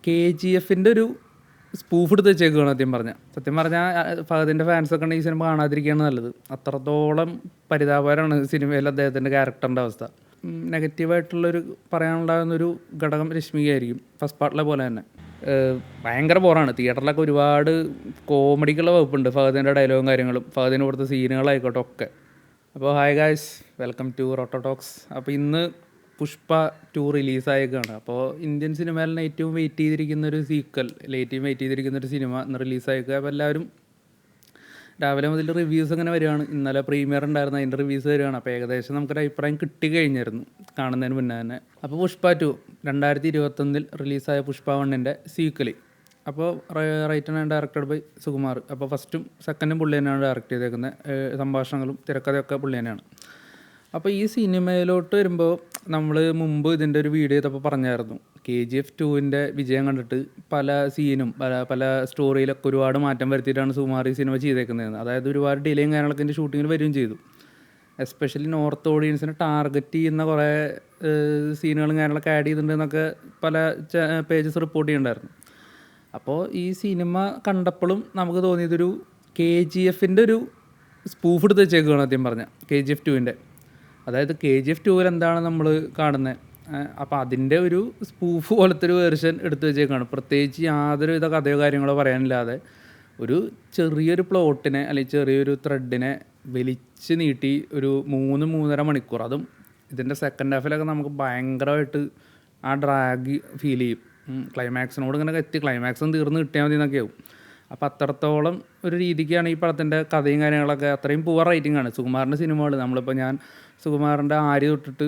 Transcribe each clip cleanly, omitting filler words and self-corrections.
KGF-ൻ്റെ ഒരു സ്പൂഫ് എടുത്ത് വെച്ചേക്കുകയാണ് സത്യം പറഞ്ഞാൽ ഫഹദിൻ്റെ ഫാൻസൊക്കെ ഉണ്ടെങ്കിൽ ഈ സിനിമ കാണാതിരിക്കുകയാണ് നല്ലത്. അത്രത്തോളം പരിതാപകരമാണ് സിനിമയിൽ അദ്ദേഹത്തിൻ്റെ ക്യാരക്ടറിൻ്റെ അവസ്ഥ. നെഗറ്റീവായിട്ടുള്ളൊരു പറയാനുണ്ടാകുന്നൊരു ഘടകം രശ്മികയായിരിക്കും, ഫസ്റ്റ് പാർട്ടിലെ പോലെ തന്നെ. ഭയങ്കര ബോറാണ്. തിയേറ്ററിലൊക്കെ ഒരുപാട് കോമഡിക്കുള്ള വകുപ്പുണ്ട് ഫഹദിൻ്റെ ഡയലോഗും കാര്യങ്ങളും, ഫഹദിന് കൊടുത്ത സീനുകളായിക്കോട്ടെ ഒക്കെ. അപ്പോൾ hi guys, welcome to roto talks. അപ്പോൾ ഇന്ന് പുഷ്പ 2 റിലീസായേക്കാണ്. അപ്പോൾ ഇന്ത്യൻ സിനിമയിലെ ഏറ്റവും വെയിറ്റ് ചെയ്തിരിക്കുന്നൊരു സീക്വൽ, ഏറ്റവും വെയിറ്റ് ചെയ്തിരിക്കുന്നൊരു സിനിമ ഇന്ന് റിലീസായേക്കുക. അപ്പോൾ എല്ലാവരും രാവിലെ മുതൽ റിവ്യൂസ് അങ്ങനെ വരികയാണ്. ഇന്നലെ പ്രീമിയർ ഉണ്ടായിരുന്നു, അതിൻ്റെ റിവ്യൂസ് വരികയാണ്. അപ്പോൾ ഏകദേശം നമുക്കൊരു അഭിപ്രായം കിട്ടിക്കഴിഞ്ഞായിരുന്നു കാണുന്നതിന് മുന്നേ തന്നെ. അപ്പോൾ പുഷ്പ 2 2021 റിലീസായ പുഷ്പ 1ൻ്റെ സീക്വൽ. അപ്പോൾ written and directed by Sukumar. അപ്പോൾ ഫസ്റ്റും സെക്കൻഡും പുള്ളി തന്നെയാണ് ഡയറക്റ്റ് ചെയ്തേക്കുന്നത്. സംഭാഷണങ്ങളും തിരക്കഥയൊക്കെ പുള്ളി തന്നെയാണ്. അപ്പോൾ ഈ സിനിമയിലോട്ട് വരുമ്പോൾ നമ്മൾ മുമ്പ് ഇതിൻ്റെ ഒരു വീഡിയോ ചെയ്തപ്പോൾ പറഞ്ഞായിരുന്നു, KGF 2ൻ്റെ വിജയം കണ്ടിട്ട് പല സീനും പല സ്റ്റോറിയിലൊക്കെ ഒരുപാട് മാറ്റം വരുത്തിയിട്ടാണ് സുകുമാർ ഈ സിനിമ ചെയ്തേക്കുന്നത്. അതായത് ഒരുപാട് ഡിലേയും കാര്യങ്ങളൊക്കെ ഇതിൻ്റെ ഷൂട്ടിങ്ങിൽ വരികയും ചെയ്തു. എസ്പെഷ്യലി നോർത്ത് ഓഡിയൻസിനെ ടാർഗറ്റ് ചെയ്യുന്ന കുറേ സീനുകളും കാര്യങ്ങളൊക്കെ ആഡ് ചെയ്തിട്ടുണ്ടെന്നൊക്കെ പല പേജസ് റിപ്പോർട്ട് ചെയ്യുന്നുണ്ടായിരുന്നു. അപ്പോൾ ഈ സിനിമ കണ്ടപ്പോഴും നമുക്ക് തോന്നിയതൊരു KGF-ൻ്റെ ഒരു സ്പൂഫ് എടുത്ത് വെച്ചേക്കുകയാണ് KGF 2ൻ്റെ. അതായത് KGF 2-ൽ എന്താണ് നമ്മൾ കാണുന്നത്, അപ്പോൾ അതിൻ്റെ ഒരു സ്പൂഫ് പോലത്തെ ഒരു വേർഷൻ എടുത്ത് വെച്ചേക്കാണ്. പ്രത്യേകിച്ച് യാതൊരുവിധ കഥയോ കാര്യങ്ങളോ പറയാനില്ലാതെ ഒരു ചെറിയൊരു പ്ലോട്ടിനെ അല്ലെങ്കിൽ ചെറിയൊരു ത്രെഡിനെ വലിച്ച് നീട്ടി ഒരു 3-3.5 മണിക്കൂർ, അതും ഇതിൻ്റെ സെക്കൻഡ് ഹാഫിലൊക്കെ നമുക്ക് ഭയങ്കരമായിട്ട് ആ ഡ്രാഗ് ഫീൽ ചെയ്യും. ക്ലൈമാക്സിനോട് ഇങ്ങനെ ക്ലൈമാക്സും തീർന്ന് കിട്ടിയാൽ മതി എന്നൊക്കെ ആവും. അപ്പോൾ അത്രത്തോളം ഒരു രീതിക്കാണ് ഈ പടത്തിൻ്റെ കഥയും കാര്യങ്ങളൊക്കെ. അത്രയും പുവർ റൈറ്റിംഗ് ആണ് സുകുമാറിൻ്റെ സിനിമകൾ. നമ്മളിപ്പോൾ ഞാൻ സുകുമാറിൻ്റെ ആര്യ തൊട്ടിട്ട്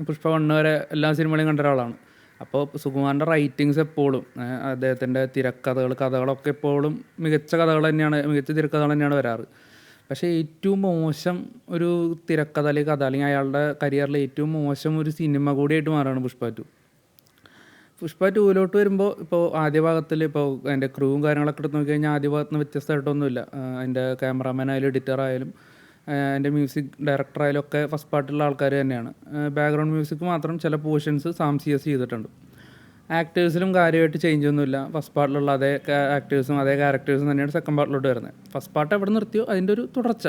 പുഷ്പ 1 വരെ എല്ലാ സിനിമകളും കണ്ട ഒരാളാണ്. അപ്പോൾ സുകുമാറിൻ്റെ റൈറ്റിങ്സ് എപ്പോഴും, അദ്ദേഹത്തിൻ്റെ കഥകളൊക്കെ എപ്പോഴും മികച്ച തിരക്കഥകൾ തന്നെയാണ് വരാറ്. പക്ഷേ ഏറ്റവും മോശം ഒരു തിരക്കഥ അല്ലെങ്കിൽ കഥ, അല്ലെങ്കിൽ അയാളുടെ കരിയറിൽ ഏറ്റവും മോശം ഒരു സിനിമ കൂടിയായിട്ട് മാറുകയാണ് പുഷ്പ 2. പുഷ്പ 2-ലോട്ട് വരുമ്പോൾ ഇപ്പോൾ ആദ്യ ഭാഗത്തിൽ ഇപ്പോൾ അതിൻ്റെ ക്രൂവും കാര്യങ്ങളൊക്കെ എടുത്ത് നോക്കിക്കഴിഞ്ഞാൽ ആദ്യ ഭാഗത്ത് നിന്ന് വ്യത്യസ്തമായിട്ടൊന്നുമില്ല. അതിൻ്റെ ക്യാമറാമാൻ ആയാലും എഡിറ്റർ ആയാലും അതിൻ്റെ മ്യൂസിക് ഡയറക്ടറായാലും ഒക്കെ ഫസ്റ്റ് പാർട്ടിലുള്ള ആൾക്കാർ തന്നെയാണ്. ബാക്ക്ഗ്രൗണ്ട് മ്യൂസിക് മാത്രം ചില പോർഷൻസ് സാംസിയസ് ചെയ്തിട്ടുണ്ട്. ആക്ടേഴ്സിലും കാര്യമായിട്ട് ചേഞ്ച് ഒന്നുമില്ല. ഫസ്റ്റ് പാർട്ടിലുള്ള അതേ ആക്ടേഴ്സും അതേ ക്യാരക്ടേഴ്സും തന്നെയാണ് സെക്കൻഡ് പാർട്ടിലോട്ട് വരുന്നത്. ഫസ്റ്റ് പാർട്ട് എവിടെ നിർത്തിയോ അതിൻ്റെ ഒരു തുടർച്ച.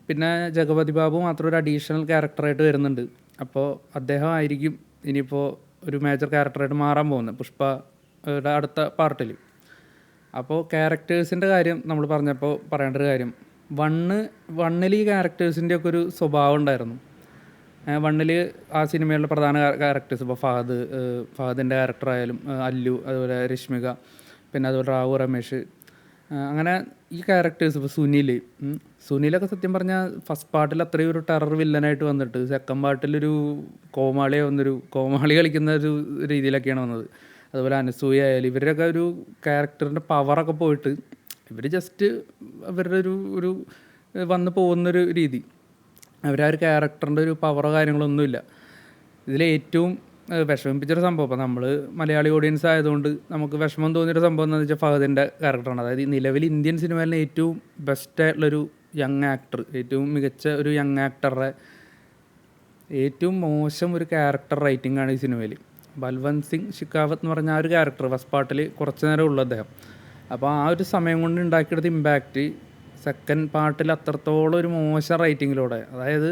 പിന്നെ ജഗപതി ബാബു മാത്രം ഒരു അഡീഷണൽ ക്യാരക്ടറായിട്ട് വരുന്നുണ്ട്. അപ്പോൾ അദ്ദേഹം ആയിരിക്കും ഇനിയിപ്പോൾ ഒരു മേജർ ക്യാരക്ടറായിട്ട് മാറാൻ പോകുന്നത് പുഷ്പയുടെ അടുത്ത പാർട്ടിൽ. അപ്പോൾ ക്യാരക്ടേഴ്സിൻ്റെ കാര്യം നമ്മൾ പറഞ്ഞപ്പോൾ പറയേണ്ട ഒരു കാര്യം, വണ്ണിൽ ഈ ക്യാരക്ടേഴ്സിൻ്റെ ഒക്കെ ഒരു സ്വഭാവം ഉണ്ടായിരുന്നു. വണ്ണിൽ ആ സിനിമയിലുള്ള പ്രധാന ക്യാരക്ടേഴ്സ് ഇപ്പോൾ ഫഹദിൻ്റെ ക്യാരക്ടറായാലും അല്ലു, അതുപോലെ രശ്മിക, പിന്നെ അതുപോലെ റാവു രമേഷ്, അങ്ങനെ ഈ ക്യാരക്ടേഴ്സ്. ഇപ്പോൾ സുനിലൊക്കെ സത്യം പറഞ്ഞാൽ ഫസ്റ്റ് പാർട്ടിൽ അത്രയും ഒരു ടെറർ വില്ലനായിട്ട് വന്നിട്ട് സെക്കൻഡ് പാർട്ടിലൊരു കോമാളി കളിക്കുന്ന ഒരു രീതിയിലൊക്കെയാണ് വന്നത്. അതുപോലെ അനസൂയ ആയാലും ഇവരുടെയൊക്കെ ഒരു ക്യാരക്ടറിൻ്റെ പവറൊക്കെ പോയിട്ട് ഇവർ ജസ്റ്റ് അവരുടെ ഒരു വന്ന് പോകുന്നൊരു രീതി, അവരാ ഒരു ക്യാരക്ടറിൻ്റെ ഒരു പവറോ കാര്യങ്ങളൊന്നുമില്ല. ഇതിലേറ്റവും വിഷമിപ്പിച്ചൊരു സംഭവം, ഇപ്പോൾ നമ്മൾ മലയാളി ഓഡിയൻസ് ആയതുകൊണ്ട് നമുക്ക് വിഷമം തോന്നിയൊരു സംഭവം എന്താണെന്ന് വെച്ചാൽ ഫഹദിൻ്റെ ക്യാരക്ടറാണ്. അതായത് നിലവിൽ ഇന്ത്യൻ സിനിമയിലെ ഏറ്റവും ബെസ്റ്റായിട്ടുള്ളൊരു യങ് ആക്ടർ, ഏറ്റവും മികച്ച ഒരു യങ് ആക്ടറുടെ ഏറ്റവും മോശം ഒരു ക്യാരക്ടർ റൈറ്റിംഗ് ആണ് ഈ സിനിമയിൽ. ബൽവന്ത് സിംഗ് ഷിക്കാവത്ത് എന്ന് പറഞ്ഞ ആ ഒരു ക്യാരക്ടർ ഫസ്റ്റ് പാർട്ടിൽ കുറച്ച് നേരം ഉള്ളു അദ്ദേഹം. അപ്പോൾ ആ ഒരു സമയം കൊണ്ട് ഉണ്ടാക്കിയെടുത്ത ഇമ്പാക്റ്റ് സെക്കൻഡ് പാർട്ടിൽ അത്രത്തോളം ഒരു മോശം റൈറ്റിങ്ങിലൂടെ, അതായത്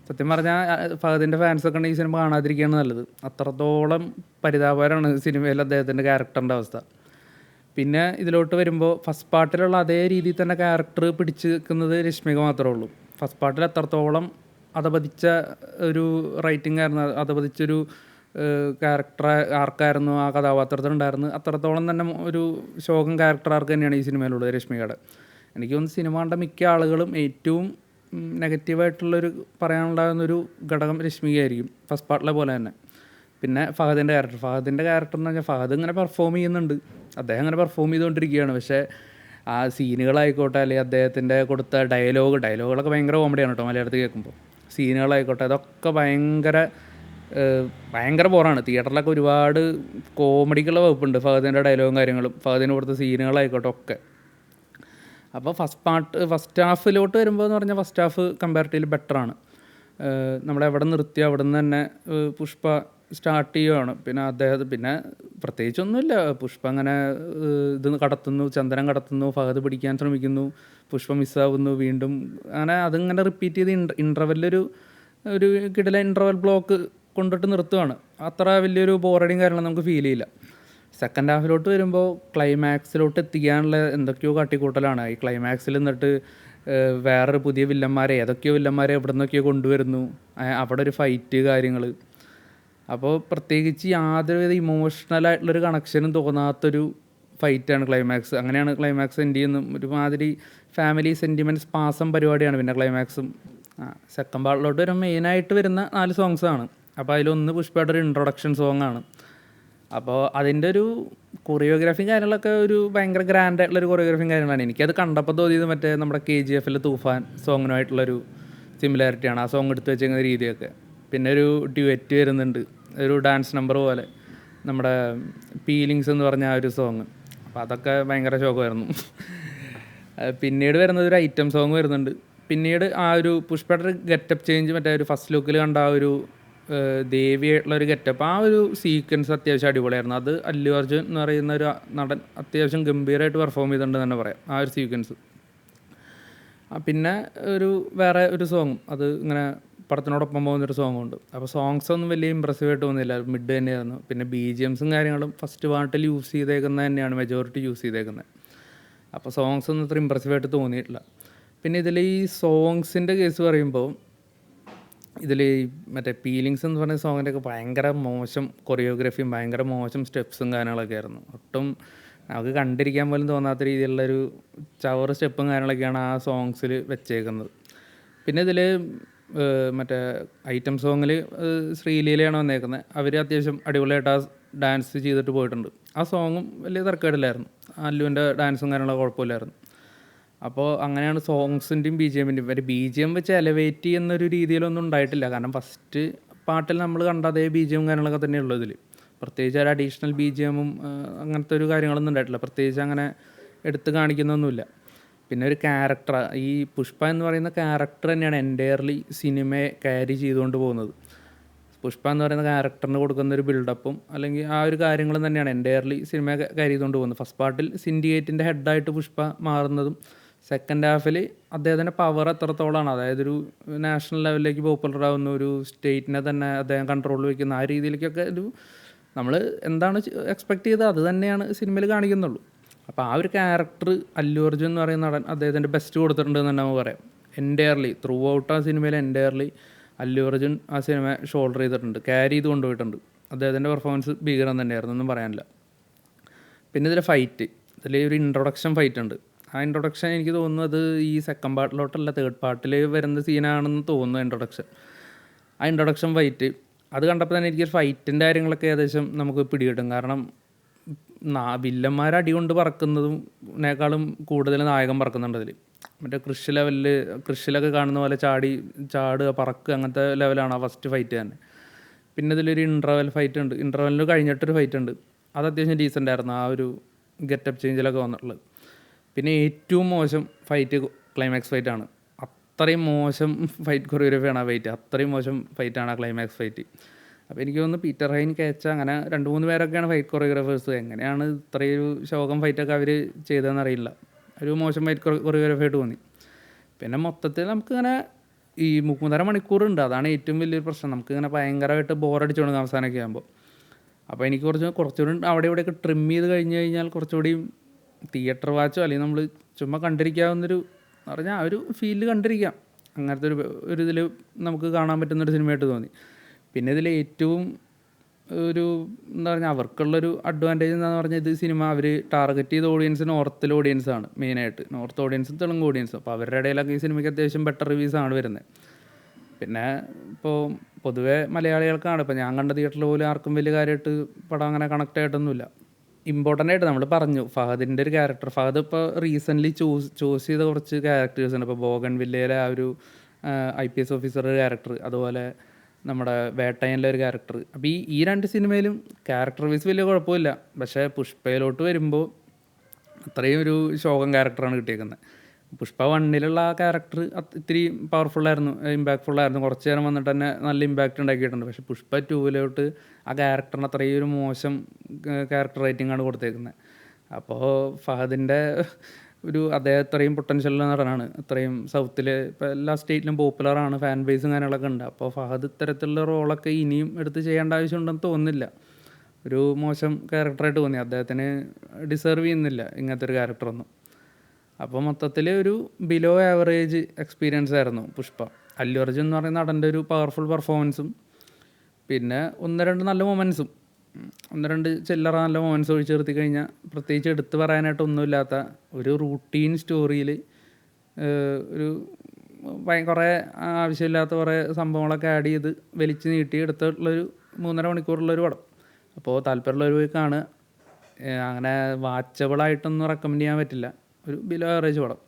സത്യം പറഞ്ഞാൽ ഫഹദിൻ്റെ ഫാൻസൊക്കെ ഉണ്ടെങ്കിൽ ഈ സിനിമ കാണാതിരിക്കുകയാണ് നല്ലത്. അത്രത്തോളം പരിതാപകരമാണ് സിനിമയിൽ അദ്ദേഹത്തിൻ്റെ ക്യാരക്ടറിൻ്റെ അവസ്ഥ. പിന്നെ ഇതിലോട്ട് വരുമ്പോൾ ഫസ്റ്റ് പാർട്ടിലുള്ള അതേ രീതിയിൽ തന്നെ ക്യാരക്ടർ പിടിച്ച് നിൽക്കുന്നത് രശ്മിക മാത്രമേ ഉള്ളൂ. ഫസ്റ്റ് പാർട്ടിൽ അത്രത്തോളം അധപതിച്ച ഒരു റൈറ്റിംഗ് ആയിരുന്നു, അധപതിച്ചൊരു ക്യാരക്ടർ ആർക്കായിരുന്നു ആ കഥാപാത്രത്തിനുണ്ടായിരുന്നു. അത്രത്തോളം തന്നെ ഒരു ശോകം ക്യാരക്ടർ ആർക്ക് തന്നെയാണ് ഈ സിനിമയിലുള്ളത് രശ്മികയുടെ. എനിക്ക് തോന്നുന്നു സിനിമ കണ്ട മിക്ക ആളുകളും ഏറ്റവും നെഗറ്റീവായിട്ടുള്ളൊരു പറയാനുണ്ടാകുന്നൊരു ഘടകം രശ്മികയായിരിക്കും, ഫസ്റ്റ് പാർട്ടിലെ പോലെ തന്നെ. പിന്നെ ഫഹദിൻ്റെ ക്യാരക്ടർ എന്ന് പറഞ്ഞാൽ ഫഹദ് ഇങ്ങനെ പെർഫോം ചെയ്യുന്നുണ്ട്, അദ്ദേഹം ഇങ്ങനെ പെർഫോം ചെയ്തുകൊണ്ടിരിക്കുകയാണ്. പക്ഷേ ആ സീനുകളായിക്കോട്ടെ, അല്ലെങ്കിൽ അദ്ദേഹത്തിൻ്റെ കൊടുത്ത ഡയലോഗുകളൊക്കെ ഭയങ്കര കോമഡിയാണ് കേട്ടോ മലയാളത്തിൽ കേൾക്കുമ്പോൾ. സീനുകളായിക്കോട്ടെ അതൊക്കെ ഭയങ്കര ബോറാണ്. തിയേറ്ററിലൊക്കെ ഒരുപാട് കോമഡിക്കുള്ള വകുപ്പുണ്ട് ഫഹദിൻ്റെ ഡയലോഗും കാര്യങ്ങളും, ഫഹദിന് കൊടുത്ത സീനുകളായിക്കോട്ടെ ഒക്കെ. അപ്പോൾ ഫസ്റ്റ് ഹാഫിലോട്ട് വരുമ്പോൾ എന്ന് പറഞ്ഞാൽ ഫസ്റ്റ് ഹാഫ് കമ്പാരിറ്റീവ്ലി ബെറ്ററാണ്. നമ്മളെവിടെ നിർത്തി അവിടെ നിന്ന് തന്നെ പുഷ്പ സ്റ്റാർട്ട് ചെയ്യുകയാണ്. പിന്നെ പിന്നെ പ്രത്യേകിച്ചൊന്നുമില്ല. പുഷ്പ അങ്ങനെ ഇത് കടത്തുന്നു, ചന്ദനം കടത്തുന്നു, ഫഹദ് പിടിക്കാൻ ശ്രമിക്കുന്നു, പുഷ്പ മിസ്സാവുന്നു, വീണ്ടും അങ്ങനെ അതിങ്ങനെ റിപ്പീറ്റ് ചെയ്ത് ഇൻ്റർവെല്ലൊരു ഒരു കിടില ഇൻ്റർവെൽ ബ്ലോക്ക് കൊണ്ടിട്ട് നിർത്തുകയാണ്. അത്ര വലിയൊരു ബോറടിയും കാര്യങ്ങളും നമുക്ക് ഫീൽ ചെയ്യില്ല. സെക്കൻഡ് ഹാഫിലോട്ട് വരുമ്പോൾ ക്ലൈമാക്സിലോട്ട് എത്തിക്കാനുള്ള എന്തൊക്കെയോ കാട്ടിക്കൂട്ടലാണ്. ഈ ക്ലൈമാക്സിൽ നിന്നിട്ട് വേറൊരു പുതിയ വില്ലന്മാരെ എവിടെ നിന്നൊക്കെയോ കൊണ്ടുവരുന്നു. അവിടെ ഒരു ഫൈറ്റ് കാര്യങ്ങൾ. അപ്പോൾ പ്രത്യേകിച്ച് യാതൊരുവിധ ഇമോഷണലായിട്ടുള്ളൊരു കണക്ഷനും തോന്നാത്തൊരു ഫൈറ്റാണ് ക്ലൈമാക്സ്. അങ്ങനെയാണ് ക്ലൈമാക്സ് എൻഡ് ചെയ്യുന്നു. ഒരുമാതിരി ഫാമിലി സെൻറ്റിമെൻറ്റ് സ്പാസം പരിപാടിയാണ് പിന്നെ ക്ലൈമാക്സും. സെക്കൻഡ് പാർട്ടിലോട്ട് ഒരു മെയിനായിട്ട് വരുന്ന 4 സോങ്സാണ്. അപ്പോൾ അതിലൊന്ന് പുഷ്പയുടെ ഒരു ഇൻട്രൊഡക്ഷൻ സോങ്ങാണ്. അപ്പോൾ അതിൻ്റെ ഒരു കൊറിയോഗ്രാഫിയും കാര്യങ്ങളൊക്കെ ഒരു ഭയങ്കര ഗ്രാൻഡായിട്ടുള്ളൊരു കൊറിയോഗ്രാഫിയും കാര്യങ്ങളാണ്. എനിക്കത് കണ്ടപ്പോൾ തോന്നിയത് മറ്റേ നമ്മുടെ KGF തൂഫാൻ സോങ്ങിനുമായിട്ടുള്ളൊരു സിമിലാരിറ്റിയാണ് ആ സോങ് എടുത്ത് വെച്ചിരിക്കുന്ന രീതിയൊക്കെ. പിന്നെ ഒരു ഡ്യുവറ്റ് വരുന്നുണ്ട്, ഒരു ഡാൻസ് നമ്പർ പോലെ, നമ്മുടെ ഫീലിങ്സ് എന്ന് പറഞ്ഞ ആ ഒരു സോങ്. അപ്പോൾ അതൊക്കെ ഭയങ്കര ശോകമായിരുന്നു. പിന്നീട് വരുന്നത് ഒരു ഐറ്റം സോങ് വരുന്നുണ്ട്. പിന്നീട് ആ ഒരു പുഷ്പയുടെ ഗെറ്റപ്പ് ചേഞ്ച്, മറ്റേ ഒരു ഫസ്റ്റ് ലുക്കിൽ കണ്ട ആ ഒരു ദേവിയായിട്ടുള്ളൊരു ഗെറ്റപ്പ്, ആ ഒരു സീക്വൻസ് അത്യാവശ്യം അടിപൊളിയായിരുന്നു. അത് അല്ലു അർജുൻ എന്ന് പറയുന്ന ഒരു നടൻ അത്യാവശ്യം ഗംഭീരമായിട്ട് പെർഫോം ചെയ്തിട്ടുണ്ട് തന്നെ പറയാം ആ ഒരു സീക്വൻസ്. പിന്നെ വേറെ ഒരു സോങ്ങും അത് ഇങ്ങനെ പടത്തിനോടൊപ്പം പോകുന്നൊരു സോങ്ങുണ്ട്. അപ്പോൾ സോങ്സ് ഒന്നും വലിയ ഇമ്പ്രസീവായിട്ട് തോന്നിയില്ല, മിഡ് തന്നെയായിരുന്നു. പിന്നെ BGMസും കാര്യങ്ങളും ഫസ്റ്റ് പാർട്ടിൽ യൂസ് ചെയ്തേക്കുന്നത് തന്നെയാണ് മെജോറിറ്റി യൂസ് ചെയ്തേക്കുന്നത്. അപ്പോൾ സോങ്സ് ഒന്നും ഇത്ര ഇമ്പ്രസീവായിട്ട് തോന്നിയിട്ടില്ല. പിന്നെ ഇതിൽ ഈ സോങ്സിൻ്റെ കേസ് പറയുമ്പോൾ ഇതിൽ മറ്റേ ഫീലിങ്സ് എന്ന് പറഞ്ഞ സോങ്ങിൻ്റെയൊക്കെ ഭയങ്കര മോശം കൊറിയോഗ്രാഫിയും ഭയങ്കര മോശം സ്റ്റെപ്സും കാര്യങ്ങളൊക്കെ ആയിരുന്നു. ഒട്ടും നമുക്ക് കണ്ടിരിക്കാൻ പോലും തോന്നാത്ത രീതിയിലുള്ളൊരു ചവറ് സ്റ്റെപ്പും കാര്യങ്ങളൊക്കെയാണ് ആ സോങ്സിൽ വെച്ചേക്കുന്നത്. പിന്നെ ഇതിൽ മറ്റേ ഐറ്റം സോങ്ങിൽ ശ്രീലീലയാണ് വന്നേക്കുന്നത്. അവർ അത്യാവശ്യം അടിപൊളിയായിട്ട് ആ ഡാൻസ് ചെയ്തിട്ട് പോയിട്ടുണ്ട്. ആ സോങ്ങും വലിയ തർക്കമില്ലായിരുന്നു. അല്ലുവിൻ്റെ ഡാൻസും കാര്യങ്ങളൊക്കെ കുഴപ്പമില്ലായിരുന്നു. അപ്പോൾ അങ്ങനെയാണ് സോങ്സിൻ്റെയും BGMൻ്റെയും. ഒരു BGM വെച്ച് എലവേറ്റ് ചെയ്യുന്നൊരു രീതിയിലൊന്നും ഉണ്ടായിട്ടില്ല. കാരണം ഫസ്റ്റ് പാട്ടിൽ നമ്മൾ കണ്ട അതേ BGM കാര്യങ്ങളൊക്കെ തന്നെയുള്ളൂ ഇതിൽ. പ്രത്യേകിച്ച് ഒരു അഡീഷണൽ BGMും അങ്ങനത്തെ ഒരു കാര്യങ്ങളൊന്നും ഉണ്ടായിട്ടില്ല. പ്രത്യേകിച്ച് അങ്ങനെ എടുത്ത് കാണിക്കുന്നൊന്നുമില്ല. പിന്നെ ഒരു ക്യാരക്ടർ, ഈ പുഷ്പ എന്ന് പറയുന്ന ക്യാരക്ടർ തന്നെയാണ് എൻറ്റയർലി സിനിമയെ ക്യാരി ചെയ്തുകൊണ്ട് പോകുന്നത്. പുഷ്പ എന്ന് പറയുന്ന ക്യാരക്ടറിന് കൊടുക്കുന്നൊരു ബിൽഡപ്പും അല്ലെങ്കിൽ ആ ഒരു കാര്യങ്ങളും തന്നെയാണ് എൻറ്റയർലി സിനിമയെ ക്യാരി ചെയ്തുകൊണ്ട് പോകുന്നത്. ഫസ്റ്റ് പാർട്ടിൽ സിൻഡിക്കേറ്റിൻ്റെ ഹെഡായിട്ട് പുഷ്പ മാറുന്നതും സെക്കൻഡ് ഹാഫിൽ അദ്ദേഹത്തിൻ്റെ പവർ എത്രത്തോളമാണ്, അതായത് ഒരു നാഷണൽ ലെവലിലേക്ക് പോപ്പുലർ ആവുന്ന ഒരു സ്റ്റേറ്റിനെ തന്നെ അദ്ദേഹം കൺട്രോളിൽ വയ്ക്കുന്ന ആ രീതിയിലേക്കൊക്കെ നമ്മൾ എന്താണ് എക്സ്പെക്റ്റ് ചെയ്തത് അത് തന്നെയാണ് സിനിമയിൽ കാണിക്കുന്നുള്ളൂ. അപ്പോൾ ആ ഒരു ക്യാരക്ടർ അല്ലു അർജുൻ എന്ന് പറയുന്ന നടൻ അദ്ദേഹത്തിൻ്റെ ബെസ്റ്റ് കൊടുത്തിട്ടുണ്ട് എന്ന് തന്നെ നമുക്ക് പറയാം. എൻറ്റയർലി ത്രൂ ഔട്ട് ആ സിനിമയിൽ എൻറ്റയർലി അല്ലു അർജുൻ ആ സിനിമ ഷോൾഡർ ചെയ്തിട്ടുണ്ട്, ക്യാരി ചെയ്ത് കൊണ്ടുപോയിട്ടുണ്ട്. അദ്ദേഹത്തിൻ്റെ പെർഫോമൻസ് ഭീകരം തന്നെയായിരുന്നു, ഒന്നും പറയാനില്ല. പിന്നെ ഇതിലെ ഫൈറ്റ്, ഇതിൽ ഒരു ഇൻട്രൊഡക്ഷൻ ഫൈറ്റ് ഉണ്ട്. ആ ഇൻട്രൊഡക്ഷൻ എനിക്ക് തോന്നുന്നത് ഈ സെക്കൻഡ് പാർട്ടിലോട്ടല്ല തേർഡ് പാർട്ടിൽ വരുന്ന സീനാണെന്ന് തോന്നുന്നു ഇൻട്രൊഡക്ഷൻ. ആ ഇൻട്രൊഡക്ഷൻ ഫൈറ്റ് അത് കണ്ടപ്പോൾ തന്നെ എനിക്ക് ഫൈറ്റിൻ്റെ കാര്യങ്ങളൊക്കെ ഏകദേശം നമുക്ക് പിടികിട്ടും. കാരണം വില്ലന്മാർ അടികൊണ്ട് പറക്കുന്നതിനേക്കാളും കൂടുതൽ നായകൻ പറക്കുന്നുണ്ട് അതിൽ. മറ്റേ കൃഷിലൊക്കെ കാണുന്ന പോലെ ചാടുക പറക്കുക അങ്ങനത്തെ ലെവലാണ് ആ ഫസ്റ്റ് ഫൈറ്റ് തന്നെ. പിന്നെ ഇതിലൊരു ഇൻ്റർവെൽ ഫൈറ്റ് ഉണ്ട്. ഇൻ്റർവെല്ലിന് കഴിഞ്ഞിട്ടൊരു ഫൈറ്റ് ഉണ്ട്. അത് അത്യാവശ്യം ഡീസൻ്റ് ആയിരുന്നു ആ ഒരു ഗെറ്റപ്പ് ചേഞ്ചിലൊക്കെ വന്നിട്ടുള്ളത്. പിന്നെ ഏറ്റവും മോശം ഫൈറ്റ് ക്ലൈമാക്സ് ഫൈറ്റാണ്. അത്രയും മോശം ഫൈറ്റ് കൊറിയോഗ്രാഫിയാണ് ആ ഫൈറ്റ്. അത്രയും മോശം ഫൈറ്റാണ് ആ ക്ലൈമാക്സ് ഫൈറ്റ്. അപ്പോൾ എനിക്ക് തോന്നുന്നു പീറ്റർ ഹൈൻ, കേച്ച അങ്ങനെ 2-3 പേരൊക്കെയാണ് ഫൈറ്റ് കൊറിയോഗ്രാഫേഴ്സ്. എങ്ങനെയാണ് ഇത്രയൊരു ശോകം ഫൈറ്റൊക്കെ അവർ ചെയ്തതെന്ന് അറിയില്ല. ഒരു മോശം ഫൈറ്റ് കൊറിയോഗ്രാഫി തോന്നി. പിന്നെ മൊത്തത്തിൽ നമുക്കിങ്ങനെ ഈ 3.5 മണിക്കൂറുണ്ട്, അതാണ് ഏറ്റവും വലിയൊരു പ്രശ്നം. നമുക്കിങ്ങനെ ഭയങ്കരമായിട്ട് ബോറടിച്ചു തുടങ്ങും അവസാനമൊക്കെ ആകുമ്പോൾ. അപ്പോൾ എനിക്ക് കുറച്ചുകൂടി അവിടെ ഇവിടെയൊക്കെ ട്രിം ചെയ്ത് കഴിഞ്ഞ് കഴിഞ്ഞാൽ കുറച്ചുകൂടി തിയേറ്റർ വാച്ചോ അല്ലെങ്കിൽ നമ്മൾ ചുമ്മാ കണ്ടിരിക്കാവുന്നൊരു എന്ന് പറഞ്ഞാൽ ആ ഒരു ഫീലിൽ കണ്ടിരിക്കാം. അങ്ങനത്തെ ഒരു ഇതിൽ നമുക്ക് കാണാൻ പറ്റുന്നൊരു സിനിമയായിട്ട് തോന്നി. പിന്നെ ഇതിൽ ഏറ്റവും എന്താ പറഞ്ഞാൽ അവർക്കുള്ളൊരു അഡ്വാൻറ്റേജ് എന്താണെന്ന് പറഞ്ഞാൽ ഇത് സിനിമ അവർ ടാർഗറ്റ് ചെയ്ത ഓഡിയൻസ് നോർത്തിലെ ഓഡിയൻസാണ് മെയിനായിട്ട്. നോർത്ത് ഓഡിയൻസും തെലുങ്ക് ഓഡിയൻസും. അപ്പോൾ അവരുടെ ഇടയിലൊക്കെ ഈ സിനിമയ്ക്ക് അത്യാവശ്യം ബെറ്റർ റിവ്യൂസാണ് വരുന്നത്. പിന്നെ ഇപ്പോൾ പൊതുവേ മലയാളികൾക്കാണ്, ഇപ്പോൾ ഞാൻ കണ്ട തിയേറ്ററിൽ പോലും ആർക്കും വലിയ കാര്യമായിട്ട് പടം അങ്ങനെ കണക്റ്റ് ആയിട്ടൊന്നുമില്ല. ഇമ്പോർട്ടൻ്റ് ആയിട്ട് നമ്മൾ പറഞ്ഞു ഫഹദിൻ്റെ ഒരു ക്യാരക്ടർ. ഫഹദ് ഇപ്പോൾ റീസെൻ്റ്ലി ചൂസ് ചെയ്ത കുറച്ച് ക്യാരക്ടേഴ്സുണ്ട്. ഇപ്പോൾ ബോഗൺവില്ലയിലെ ആ ഒരു IPS ഓഫീസറുടെ ക്യാരക്ടർ, അതുപോലെ നമ്മുടെ വേട്ടയനിലെ ഒരു ക്യാരക്ടർ. അപ്പോൾ ഈ 2 സിനിമയിലും ക്യാരക്ടർ വൈസ് വലിയ കുഴപ്പമില്ല. പക്ഷേ പുഷ്പയിലോട്ട് വരുമ്പോൾ അത്രയും ഒരു ശോകം ക്യാരക്ടറാണ് കിട്ടിയേക്കുന്നത്. പുഷ്പ വണ്ണിലുള്ള ആ ക്യാരക്ടർ ഇത്തിരി പവർഫുള്ളായിരുന്നു, ഇമ്പാക്ട്ഫുള്ളായിരുന്നു. കുറച്ച് നേരം വന്നിട്ട് തന്നെ നല്ല ഇമ്പാക്റ്റ് ഉണ്ടാക്കിയിട്ടുണ്ട്. പക്ഷേ പുഷ്പ 2 ആ ക്യാരക്ടറിന് അത്രയും ഒരു മോശം ക്യാരക്ടർ റൈറ്റിംഗ് ആണ് കൊടുത്തേക്കുന്നത്. അപ്പോൾ ഫഹദിൻ്റെ അദ്ദേഹം അത്രയും പൊട്ടൻഷ്യലുള്ള നടനാണ്, അത്രയും സൗത്തിൽ ഇപ്പോൾ എല്ലാ സ്റ്റേറ്റിലും പോപ്പുലറാണ്, ഫാൻ ബേസും കാര്യങ്ങളൊക്കെ ഉണ്ട്. അപ്പോൾ ഫഹദ് ഇത്തരത്തിലുള്ള റോളൊക്കെ ഇനിയും എടുത്ത് ചെയ്യേണ്ട ആവശ്യമുണ്ടെന്ന് തോന്നുന്നില്ല. ഒരു മോശം ക്യാരക്ടറായിട്ട് തോന്നി, അദ്ദേഹത്തിന് ഡിസേർവ് ചെയ്യുന്നില്ല ഇങ്ങനത്തെ ഒരു ക്യാരക്ടറൊന്നും. അപ്പോൾ മൊത്തത്തിൽ ഒരു ബിലോ ആവറേജ് എക്സ്പീരിയൻസ് ആയിരുന്നു പുഷ്പ. അല്ലു അർജുൻ എന്ന് പറയുന്ന നടൻ്റെ ഒരു പവർഫുൾ പെർഫോമൻസും പിന്നെ 1-2 നല്ല മൊമെൻറ്റ്സും, 1-2 ചില്ലറ നല്ല മൊമെൻറ്റ്സ് ഒഴിച്ചു നിർത്തി കഴിഞ്ഞാൽ പ്രത്യേകിച്ച് എടുത്തു പറയാനായിട്ടൊന്നുമില്ലാത്ത ഒരു റൂട്ടീൻ സ്റ്റോറിയിൽ ഒരു കുറേ ആവശ്യമില്ലാത്ത കുറേ സംഭവങ്ങളൊക്കെ ആഡ് ചെയ്ത് വലിച്ച് നീട്ടി എടുത്തുള്ളൊരു 3.5 മണിക്കൂറുള്ളൊരു പടം. അപ്പോൾ താല്പര്യമുള്ളവർ പോയി കാണുക. അങ്ങനെ വാച്ചബിളായിട്ടൊന്നും റെക്കമെൻഡ് ചെയ്യാൻ പറ്റില്ല, ഒരു ബിലോ ആവറേജ് പടം.